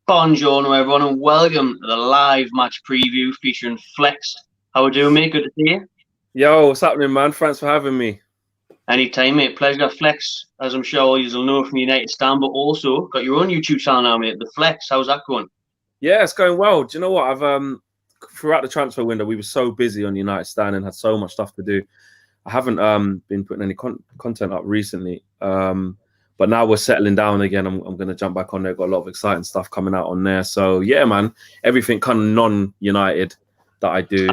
Buongiorno, everyone, and welcome to the live match preview featuring Flex. How we doing, mate? Good to see you. Yo, what's happening, man? Thanks for having me. Anytime, mate. Pleasure. Flex, as I'm sure you'll know from United Stand, but also got your own YouTube channel now, mate. The Flex. How's that going? Yeah, it's going well. Do you know what? I've throughout the transfer window, we were so busy on United Stand and had so much stuff to do. I haven't been putting any content up recently. But now we're settling down again. I'm going to jump back on there. Got a lot of exciting stuff coming out on there. So yeah, man, everything kind of non-United that I do.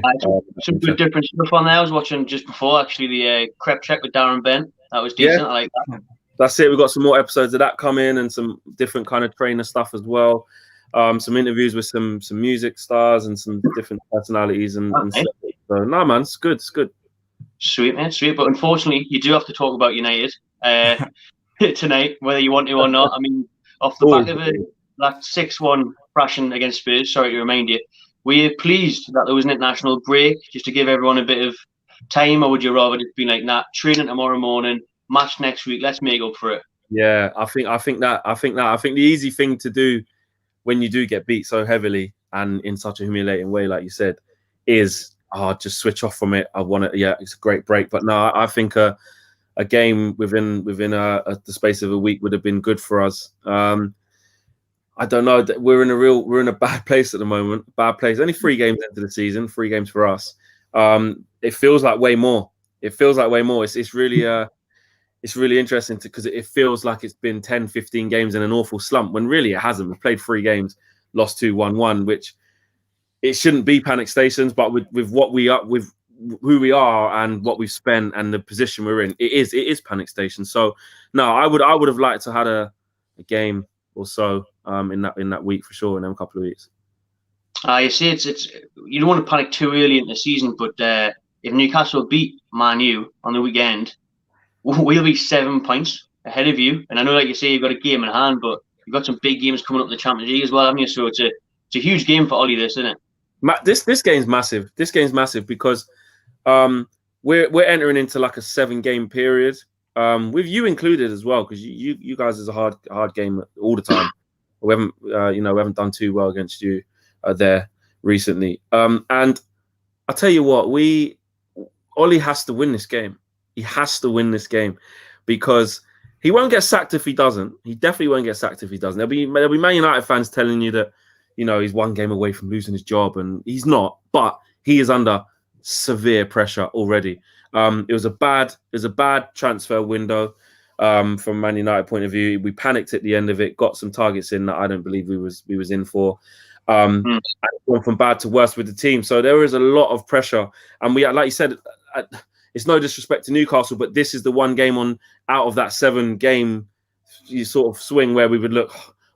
Some good different stuff on there. I was watching just before actually the Crep Check with Darren Ben. That was decent. Yeah, I like that. That's it. We've got some more episodes of that coming and some different kind of trainer stuff as well. Some interviews with some music stars and some different personalities and stuff. So no, man, it's good. It's good. Sweet, man, sweet. But unfortunately, you do have to talk about United tonight, whether you want to or not. I mean, off the back of that 6-1 thrashing against Spurs, sorry to remind you, were you pleased that there was an international break just to give everyone a bit of time, or would you rather just be like, nah, training tomorrow morning, match next week, let's make up for it? Yeah, I think the easy thing to do when you do get beat so heavily and in such a humiliating way, like you said, is just switch off from it. I want it. Yeah, it's a great break. But no, I think a game within the space of a week would have been good for us. I don't know. We're in a bad place at the moment. Bad place. Only 3 games into the season. 3 games for us. It feels like way more. It's really interesting because it feels like it's been 10, 15 games in an awful slump when really it hasn't. We've played 3 games, lost 2, won 1, which it shouldn't be panic stations, but with what we are, with who we are and what we've spent and the position we're in, it is panic stations. So no, I would have liked to had a game or so in that week for sure, in them couple of weeks. You see, it's you don't want to panic too early in the season, but if Newcastle beat Man U on the weekend, we'll be 7 points ahead of you. And I know, like you say, you've got a game in hand, but you've got some big games coming up in the Champions League as well, haven't you? So it's a huge game for Ollie, this, isn't it? This game's massive. This game's massive because we're entering into like a 7-game period, with you included as well, because you guys is a hard game all the time. We haven't done too well against you there recently. And I tell you what, Ollie has to win this game. He has to win this game because he won't get sacked if he doesn't. He definitely won't get sacked if he doesn't. There'll be Man United fans telling you that, he's 1 game away from losing his job, and he's not. But he is under severe pressure already. It was a bad transfer window from Man United point of view. We panicked at the end of it, got some targets in that I don't believe we was in for. And gone from bad to worse with the team. So there is a lot of pressure, and we, like you said, it's no disrespect to Newcastle, but this is the 1 game out of that 7-game sort of swing where we would look.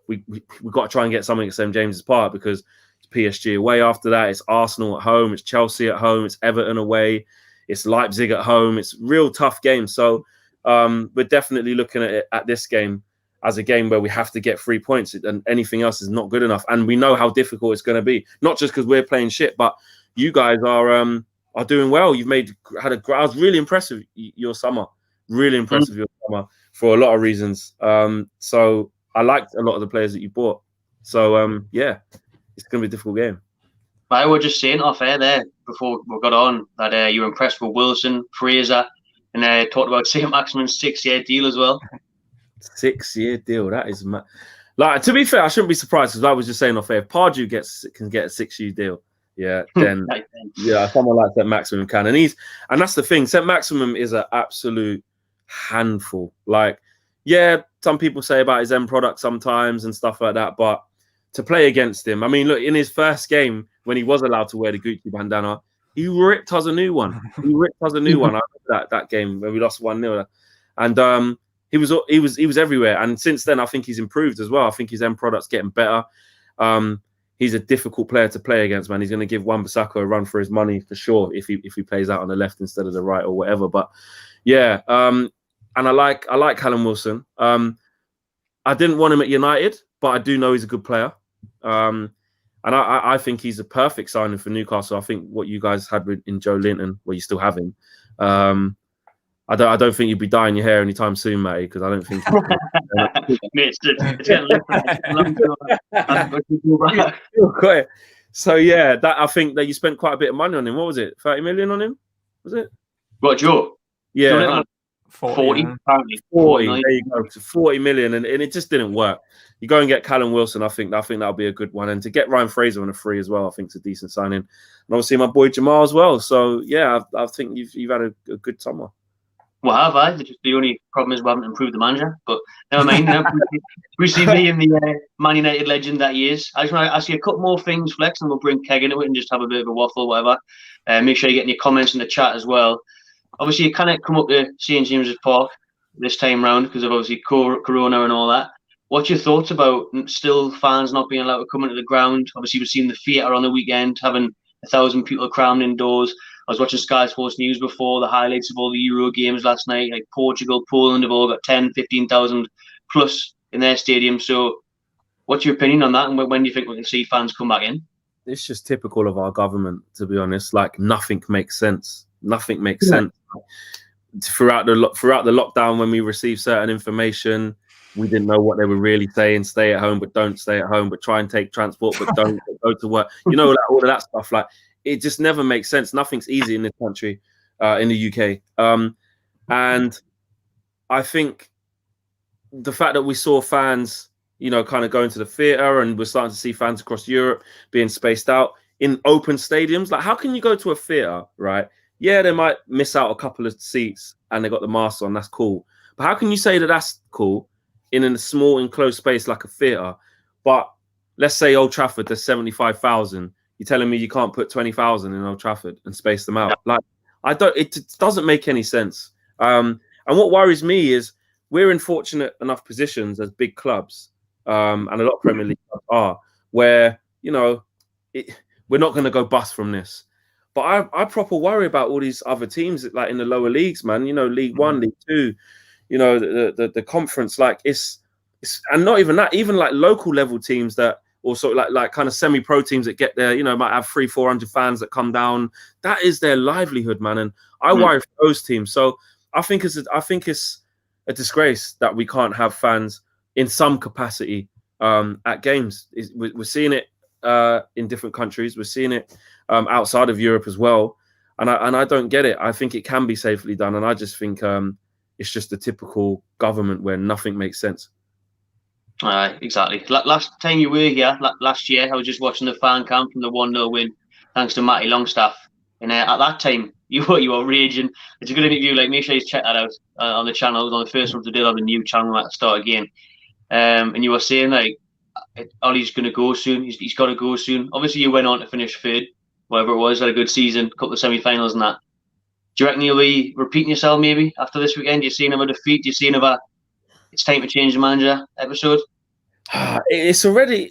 We've got to try and get something at St James's Park because it's PSG away after that. It's Arsenal at home. It's Chelsea at home. It's Everton away. It's Leipzig at home. It's real tough games. So we're definitely looking at this game as a game where we have to get 3 points, and anything else is not good enough. And we know how difficult it's going to be, not just because we're playing shit, but you guys are doing well. I was really impressed with your summer. Really impressed with your summer for a lot of reasons. So I liked a lot of the players that you bought. So yeah, it's going to be a difficult game. I was just saying off air there before we got on that you were impressed with Wilson, Fraser, and talked about Saint-Maximin's 6-year deal as well. 6-year deal. That is like, to be fair, I shouldn't be surprised because I was just saying off air, if Pardew can get a 6-year deal, yeah, then yeah, someone like Saint-Maximin can. And that's the thing. Saint-Maximin is an absolute handful. Like, yeah, some people say about his end product sometimes and stuff like that, but to play against him, I mean, look, in his first game when he was allowed to wear the Gucci bandana, he ripped us a new one. I remember that game where we lost 1-0, and he was everywhere. And since then, I think he's improved as well. I think his end product's getting better. He's a difficult player to play against, man. He's going to give Wan-Bissaka a run for his money for sure if he plays out on the left instead of the right or whatever. But yeah, and I like Callum Wilson. I didn't want him at United, but I do know he's a good player. And I think he's a perfect signing for Newcastle. I think what you guys had in Joe Linton, well, you still have him. I don't think you'd be dyeing your hair anytime soon, Matty, because I don't think. Mate, it's getting late. So yeah, that I think that you spent quite a bit of money on him. What was it? 30 million on him? Was it? What, Joe? Yeah. 40, apparently. 40. There you go. To 40 million, and it just didn't work. You go and get Callum Wilson. I think that'll be a good one, and to get Ryan Fraser on a free as well, I think it's a decent signing. And obviously my boy Jamal as well. So yeah, I think you've had a good summer. Well, have I? The only problem is we haven't improved the manager. But never mind. Brucey being the Man United legend that he is. I just want to ask you a couple more things, Flex, and we'll bring Keg into it and just have a bit of a waffle, whatever. Make sure you're getting your comments in the chat as well. Obviously, you can't come up to St James's Park this time round because of obviously Corona and all that. What's your thoughts about still fans not being allowed to come into the ground? Obviously, we've seen the theatre on the weekend, having 1,000 people crammed indoors. I was watching Sky Sports News before, the highlights of all the Euro games last night, like Portugal, Poland have all got 10, 15,000 plus in their stadium. So what's your opinion on that? And when do you think we can see fans come back in? It's just typical of our government, to be honest. Like, nothing makes sense. Nothing makes sense. Throughout the lockdown, when we received certain information, we didn't know what they were really saying. Stay at home, but don't stay at home. But try and take transport, but don't go to work. You know, all of that stuff. Like, it just never makes sense. Nothing's easy in this country, in the UK. And I think the fact that we saw fans, you know, kind of going to the theatre, and we're starting to see fans across Europe being spaced out in open stadiums. Like, how can you go to a theatre, right? Yeah, they might miss out a couple of seats and they got the masks on. That's cool. But how can you say that that's cool in a small enclosed space like a theatre? But let's say Old Trafford, there's 75,000. You're telling me you can't put 20,000 in Old Trafford and space them out? Like, it doesn't make any sense. And what worries me is we're in fortunate enough positions as big clubs, and a lot of Premier League clubs are, where, you know, we're not going to go bust from this. But I proper worry about all these other teams, like in the lower leagues, man. You know, League One, League Two, you know, the conference. Like, it's and not even that, even like local level teams that also like kind of semi-pro teams that get there, you know, might have 300-400 fans that come down. That is their livelihood, man. And I worry for those teams. So I think it's a disgrace that we can't have fans in some capacity at games. We're seeing it in different countries. We're seeing it outside of Europe as well. And I don't get it. I think it can be safely done. And I just think it's just a typical government where nothing makes sense. Exactly. Last time you were here, last year, I was just watching the fan cam from the 1-0 win, thanks to Matty Longstaff. And at that time, you were raging. It's a good interview. Like, make sure you check that out on the channel. It was on the first one to do on the new channel at the start again. And you were saying, like, Ollie's going to go soon. He's got to go soon. Obviously, you went on to finish third, whatever it was, had a good season, a couple of semi-finals and that. Do you reckon you'll be repeating yourself maybe after this weekend? Do you see another defeat? Do you see another it's time to change the manager episode? It's already,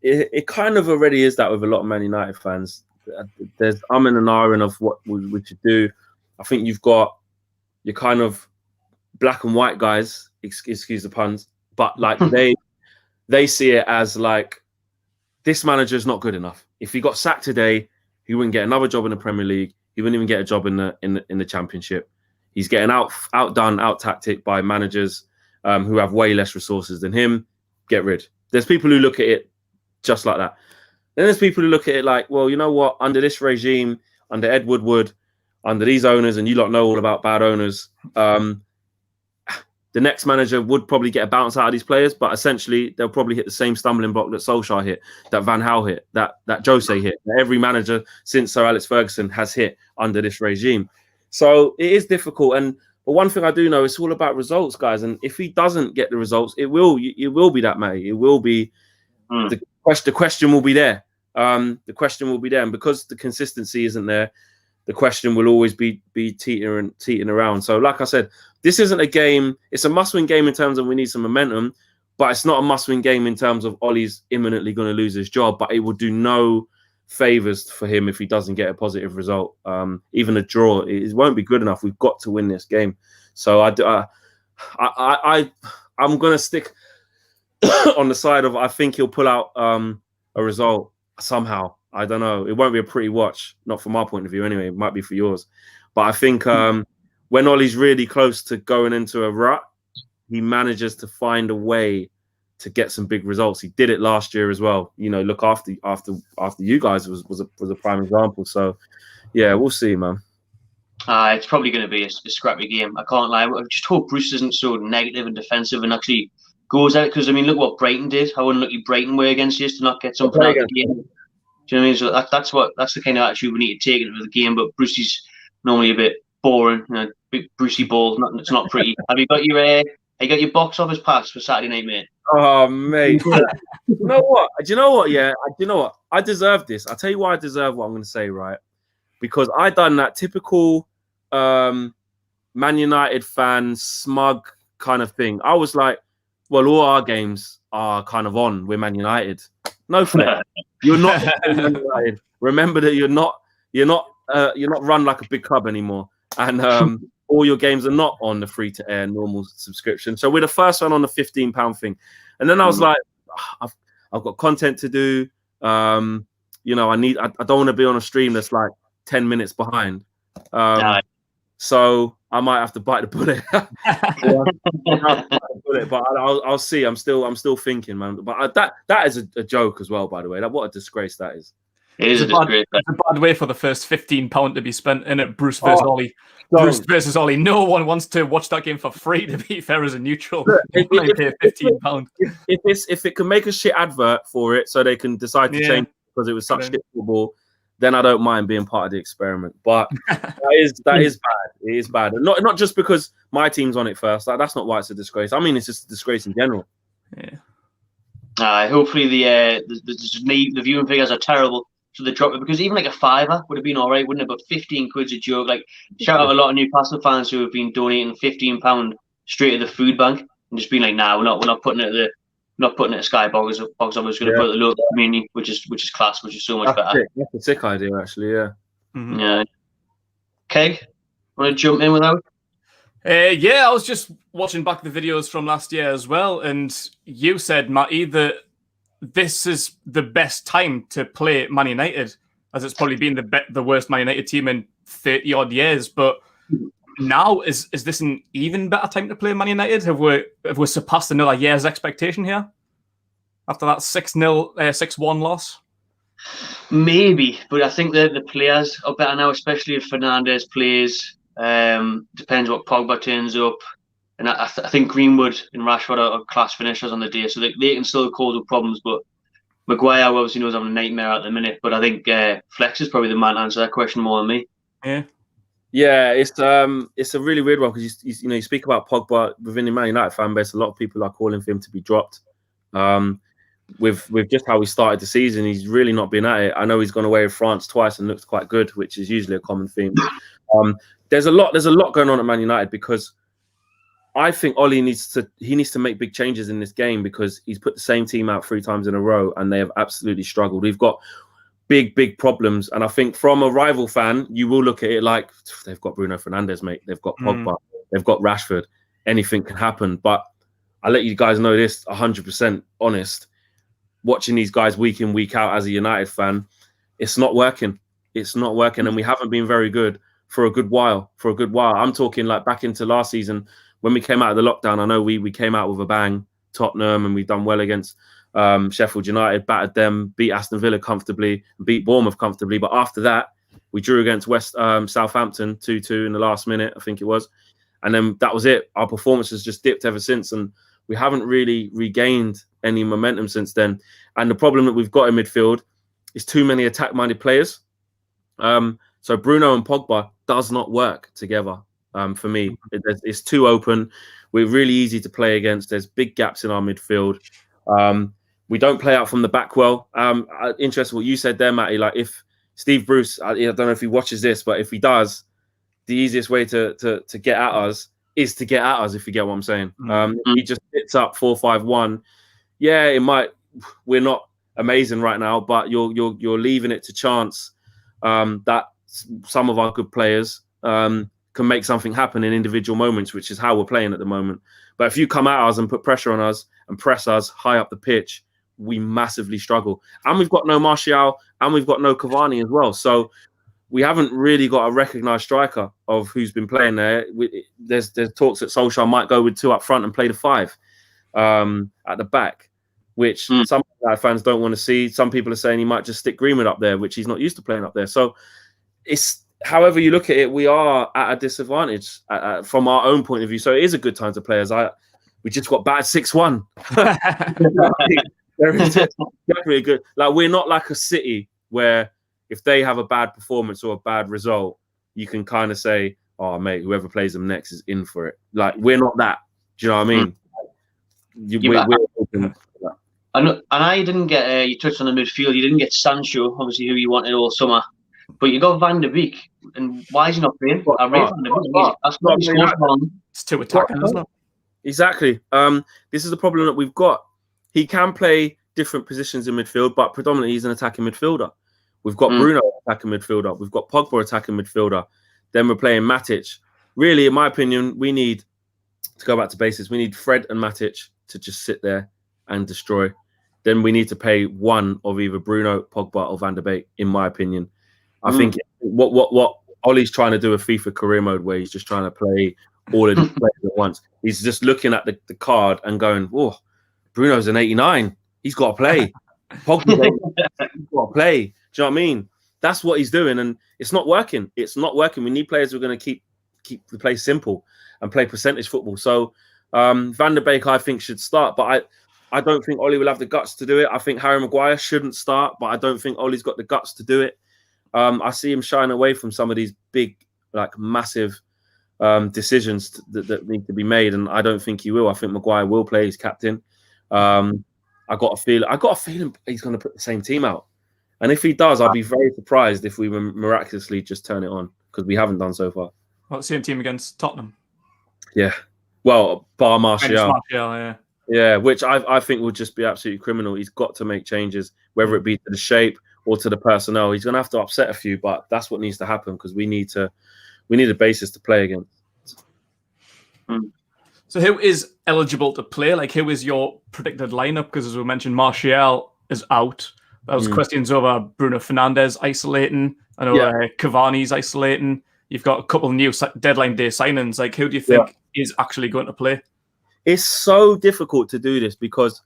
it kind of already is that with a lot of Man United fans. There's and ahhing of what we should do. I think you've got your kind of black and white guys, excuse the puns, but like they see it as like, this manager is not good enough. If he got sacked today, he wouldn't get another job in the Premier League. He wouldn't even get a job in the Championship. He's getting outdone, out-tacticked by managers who have way less resources than him. Get rid. There's people who look at it just like that. Then there's people who look at it like, well, you know what? Under this regime, under Ed Woodward, under these owners, and you lot know all about bad owners, the next manager would probably get a bounce out of these players, but essentially they'll probably hit the same stumbling block that Solskjaer hit, that Van Gaal hit, that Jose hit, that every manager since Sir Alex Ferguson has hit under this regime. So it is difficult. But one thing I do know, it's all about results, guys. And if he doesn't get the results, it will be that, mate. It will be the question will be there. The question will be there, and because the consistency isn't there, the question will always be teetering around. So, like I said, this isn't a game. It's a must-win game in terms of we need some momentum, but it's not a must-win game in terms of Ollie's imminently going to lose his job. But it will do no favors for him if he doesn't get a positive result. Even a draw, it won't be good enough. We've got to win this game. So I'm going to stick on the side of I think he'll pull out a result somehow. I don't know. It won't be a pretty watch, not from our point of view anyway. It might be for yours. But I think when Ollie's really close to going into a rut, he manages to find a way to get some big results. He did it last year as well. You know, look after you guys was a prime example. So yeah, we'll see, man. It's probably going to be a scrappy game. I can't lie. I just hope Bruce isn't so negative and defensive and actually goes out, because I mean, look what Brighton did. How unlucky Brighton were against you to not get something out of the game. Do you know what I mean? So that's the kind of attitude we need to take into the game. But Brucey's normally a bit boring, you know, big Brucey ball. It's not pretty. Have you got your box office pass for Saturday night, mate? Oh, mate. You know what? Yeah, you know what? I deserve this. I'll tell you why I deserve what I'm going to say, right? Because I done that typical Man United fan smug kind of thing. I was like, well, all our games are kind of on. We're Man United. No flex. You're not Man United. Remember that you're not run like a big club anymore. And all your games are not on the free-to-air normal subscription. So we're the first one on the £15 thing. And then I was like, I've got content to do. You know, I don't want to be on a stream that's like 10 minutes behind. So I might have to bite the bullet. But I'll see. I'm still thinking, man. But that is a joke as well, by the way. What a disgrace that is. It is a disgrace. It's a bad way for the first £15 to be spent in it. Bruce versus Ollie. Bruce versus Ollie. No one wants to watch that game for free, to be fair, as a neutral. Pay £15. If it can make a shit advert for it so they can decide to change because it was such shit football, then I don't mind being part of the experiment. But that is bad. It is bad. And not just because my team's on it first. That's not why it's a disgrace. I mean, it's just a disgrace in general. Yeah. Hopefully the viewing figures are terrible, so they drop it, because even like a £5 would have been all right, wouldn't it? But 15 quid's a joke. Like, shout out a lot of Newcastle fans who have been donating £15 straight to the food bank and just being like, nah, we're not putting it at the Sky box office. We're going to put it at the local community, which is class, which is so much better. That's a sick idea, actually. Yeah. Mm-hmm. Yeah. Okay, want to jump in without? Yeah, I was just watching back the videos from last year as well, and you said, Matty, that this is the best time to play Man United, as it's probably been the worst Man United team in 30 odd years. But now is this an even better time to play Man United? Have we surpassed another year's expectation here after that 6-1 loss? Maybe, but I think the players are better now, especially if Fernandes plays. Depends what Pogba turns up, and I think Greenwood and Rashford are class finishers on the day, so they can still cause up problems. But Maguire obviously knows I'm a nightmare at the minute. But I think Flex is probably the man to answer that question more than me. Yeah, it's a really weird one, because you speak about Pogba within the Man United fan base. A lot of people are calling for him to be dropped. With just how we started the season, he's really not been at it. I know he's gone away with France twice and looked quite good, which is usually a common theme. There's a lot going on at Man United, because I think Ollie needs to make big changes in this game, because he's put the same team out 3 times in a row and they have absolutely struggled. We've got big problems, and I think from a rival fan, you will look at it like, they've got Bruno Fernandes, mate. They've got Pogba. They've got Rashford. Anything can happen. But I'll let you guys know this, 100% honest. Watching these guys week in, week out as a United fan, it's not working. It's not working, and we haven't been very good for a good while. I'm talking like back into last season when we came out of the lockdown. I know we came out with a bang, Tottenham, and we've done well against Sheffield United, battered them, beat Aston Villa comfortably, beat Bournemouth comfortably. But after that, we drew against Southampton 2-2 in the last minute, I think it was. And then that was it. Our performance has just dipped ever since, and we haven't really regained any momentum since then. And the problem that we've got in midfield is too many attack-minded players. So Bruno and Pogba does not work together for me. It's too open. We're really easy to play against. There's big gaps in our midfield. We don't play out from the back well. Interesting what you said there, Matty. Like, if Steve Bruce, I don't know if he watches this, but if he does, the easiest way to get at us is to get at us, if you get what I'm saying. He just sits up 4-5-1. Yeah, it might. We're not amazing right now, but you're leaving it to chance that some of our good players can make something happen in individual moments, which is how we're playing at the moment. But if you come at us and put pressure on us and press us high up the pitch, we massively struggle. And we've got no Martial and we've got no Cavani as well. So we haven't really got a recognised striker of who's been playing there. There's talks that Solskjaer might go with 2 up front and play the 5 at the back, which some fans don't want to see. Some people are saying he might just stick Greenwood up there, which he's not used to playing up there. So it's, however you look at it, we are at a disadvantage from our own point of view. So it is a good time to play. We just got battered 6-1. There is definitely a good. Like, we're not like a City where if they have a bad performance or a bad result, you can kind of say, "Oh, mate, whoever plays them next is in for it." Like, we're not that. Do you know what I mean? And I didn't get. You touched on the midfield. You didn't get Sancho, obviously, who you wanted all summer. But you got Van der Beek, and why is he not playing? I rate Van der Beek. That's not his It's too attacking, isn't it? Exactly. This is the problem that we've got. He can play different positions in midfield, but predominantly he's an attacking midfielder. We've got Bruno attacking midfielder. We've got Pogba attacking midfielder. Then we're playing Matic. Really, in my opinion, we need to go back to basics. We need Fred and Matic to just sit there and destroy. Then we need to pay one of either Bruno, Pogba, or Van der Beek, in my opinion. I think what Ollie's trying to do with FIFA career mode, where he's just trying to play all of these players at once. He's just looking at the card and going, "Oh, Bruno's an 89. He's got to play. Pogba's 89. He's got to play." Do you know what I mean? That's what he's doing, and it's not working. It's not working. We need players who are going to keep the play simple and play percentage football. So Van der Beek, I think, should start, but I don't think Ollie will have the guts to do it. I think Harry Maguire shouldn't start, but I don't think Ollie's got the guts to do it. I see him shying away from some of these big, like, massive decisions that need to be made, and I don't think he will. I think Maguire will play as captain. I got a feeling he's going to put the same team out, and if he does, I'll be very surprised if we miraculously just turn it on, because we haven't done so far. Well, same team against Tottenham. Yeah, well, bar Martial. Yeah, which I think would just be absolutely criminal. He's got to make changes, whether it be to the shape or to the personnel. He's going to have to upset a few, but that's what needs to happen, because we need a basis to play against. So who is eligible to play? Like, who is your predicted lineup? Because as we mentioned, Martial is out. That was questions over Bruno Fernandes isolating. I know Cavani's isolating. You've got a couple of new deadline day signings. Like, who do you think is actually going to play? It's so difficult to do this because,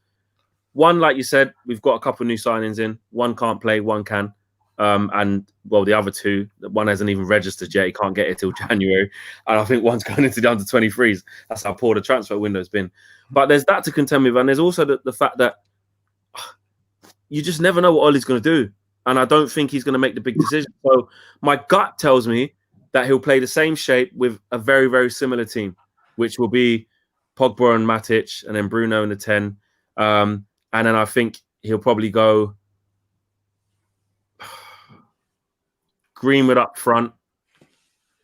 one, like you said, we've got a couple of new signings in. One can't play, one can. And, well, the other two, one hasn't even registered yet. He can't get it till January. And I think one's going into the under-23s. That's how poor the transfer window's been. But there's that to contend with. And there's also the fact that you just never know what Ollie's going to do. And I don't think he's going to make the big decision. So my gut tells me that he'll play the same shape with a very, very similar team, which will be Pogba and Matic, and then Bruno in the 10. And then I think he'll probably go Greenwood up front,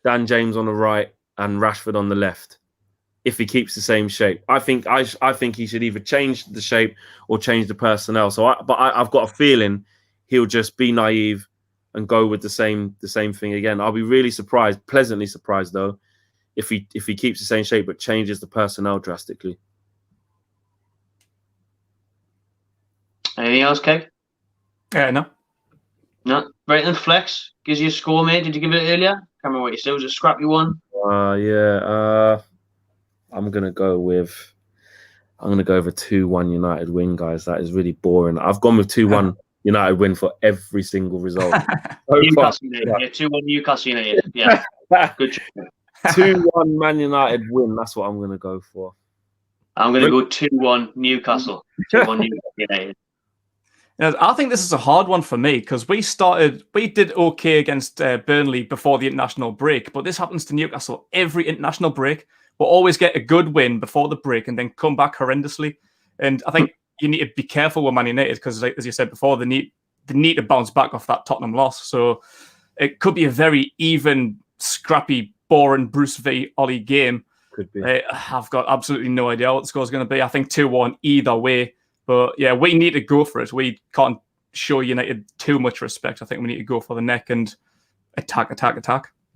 Dan James on the right, and Rashford on the left. If he keeps the same shape, I think he should either change the shape or change the personnel. So, I've got a feeling he'll just be naive and go with the same thing again. I'll be really surprised, pleasantly surprised though, if he keeps the same shape but changes the personnel drastically. Anything else, Kev? No. No. Right, and Flex gives you a score, mate. Did you give it earlier? Can't remember what you said. It was a scrappy one. I'm gonna go with a 2-1 United win, guys. That is really boring. I've gone with 2-1 United win for every single result. Newcastle United. Yeah, 2-1 Newcastle United. Yeah. Good. 2-1 Man United win. That's what I'm going to go for. I'm going to go 2-1 Newcastle. 2-1 Newcastle United. I think this is a hard one for me because we did okay against Burnley before the international break, but this happens to Newcastle every international break. We'll always get a good win before the break and then come back horrendously. And I think you need to be careful with Man United because, as you said before, they need to bounce back off that Tottenham loss. So it could be a very even, scrappy, boring Bruce v. Ollie game. Could be. I've got absolutely no idea what the score's going to be. I think 2-1 either way. But yeah, we need to go for it. We can't show United too much respect. I think we need to go for the neck and attack.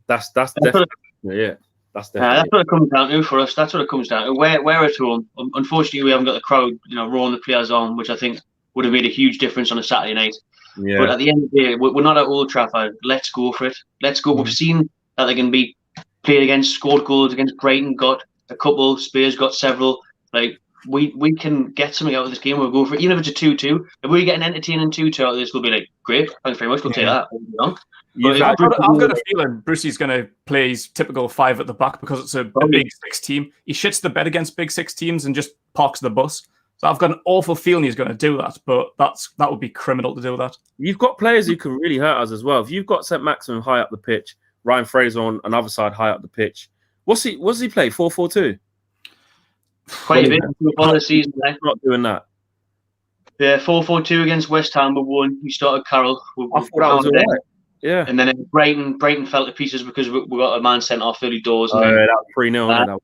That's definitely, yeah. That's what it comes down to for us. That's what it comes down to. We're at home. Unfortunately, we haven't got the crowd, roaring the players on, which I think would have made a huge difference on a Saturday night. Yeah. But at the end of the day, we're not at Old Trafford. Let's go for it. Let's go. We've seen that they can be played against, scored goals against Brighton, got a couple, Spurs got several. Like, we can get something out of this game. We'll go for it. Even if it's a 2-2, if we get an entertaining 2-2 out of this, we'll be like, great, thanks very much, we'll take that. I've got a feeling Brucey's going to play his typical 5 at the back because it's a big 6 team. He shits the bed against big 6 teams and just parks the bus. So I've got an awful feeling he's going to do that, but that would be criminal to do that. You've got players who can really hurt us as well. If you've got Saint-Maximin high up the pitch, Ryan Fraser on another side high up the pitch, what's he play? 4-4-2? Quite a bit for the season. Not doing that. Yeah, 4-4-2 against West Ham. We won. We started Carroll. I thought that was all right. Yeah. And then Brighton fell to pieces because we got a man sent off early doors. Oh, yeah, that was 3-0.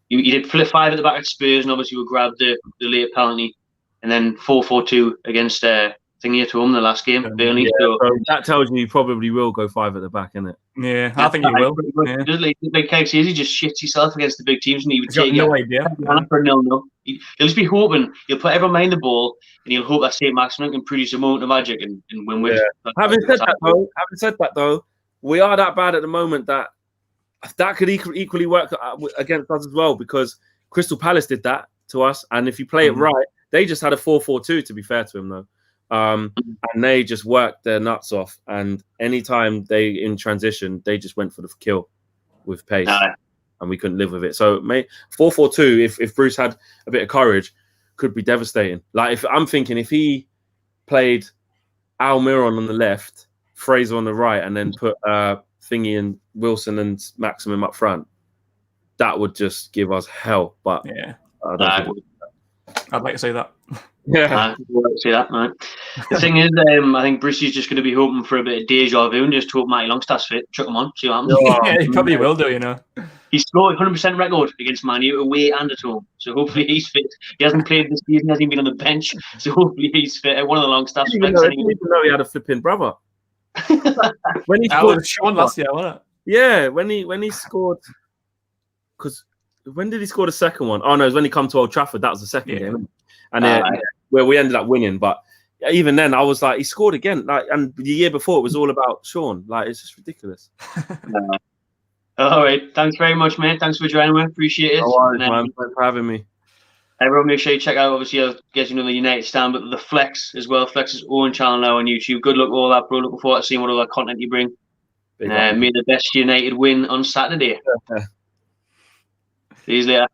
You did flip 5 at the back at Spurs, and obviously we grabbed the late penalty, and then 4-4-2 against Thingy at home the last game. Burnley. Yeah, so that tells you probably will go 5 at the back, isn't it? Yeah, I think he will. Yeah. Like Kev says, he just shits himself against the big teams, and he would take no idea for 0-0. He'll just be hoping. He'll put everyone behind the ball, and he'll hope that Saint-Maximin can produce a moment of magic and win with. Yeah. Having said that, though, we are that bad at the moment that could equally work against us as well, because Crystal Palace did that to us, and if you play it right, they just had a 4-4-2. To be fair to him, though. And they just worked their nuts off, and anytime they in transition, they just went for the kill with pace, and we couldn't live with it. So 4-4-2, if Bruce had a bit of courage, could be devastating. Like, if I'm thinking, if he played Almiron on the left, Fraser on the right, and then put Thingy and Wilson and Maximum up front, that would just give us hell. But yeah, I'd like to say that. Yeah, see that, man. The thing is, I think Brucey's just going to be hoping for a bit of deja vu and just hope Matty Longstaff's fit. Chuck him on, see what happens. Yeah, he probably will do, you know. He's scored 100% record against Man U away and at home, so hopefully he's fit. He hasn't played this season, hasn't been on the bench, so hopefully he's fit. One of the Longstaffs. I didn't even know he had a flipping brother. When he scored Sean last year, wasn't it? Yeah, when he scored, because when did he score the second one? Oh no, it was when he come to Old Trafford. That was the second game, and where we ended up winning. But even then, I was like, he scored again. Like, and the year before, it was all about Sean. Like, it's just ridiculous. All right, thanks very much, mate. Thanks for joining me. Appreciate it. No worries, man. Thanks for having me. Everyone, make sure you check out, obviously, I guess you know the United stand, but the Flex as well. Flex's own channel now on YouTube. Good luck with all that, bro. Looking forward to seeing what all that content you bring. May the best United win on Saturday. See you later.